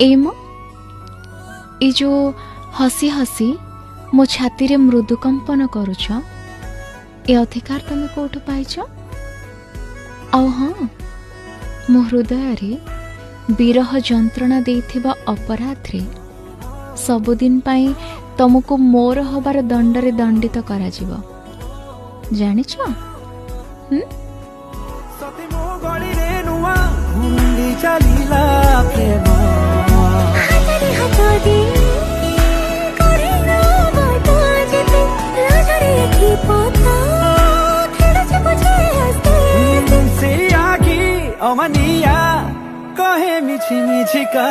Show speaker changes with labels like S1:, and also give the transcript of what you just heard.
S1: M A जो हसी हसी मो छाती रे मृदु कंपन करुछ ए अधिकार तमे कोठु पाइछ? आ हाँ, मो हृदय रे विरह जंत्रणा देइथिबा अपराध रे सबुदिन पाई तुमको मोर हबार दंडरे दंडित करा जीव जानिछ?
S2: अमनिया कहे मिछि मिछि का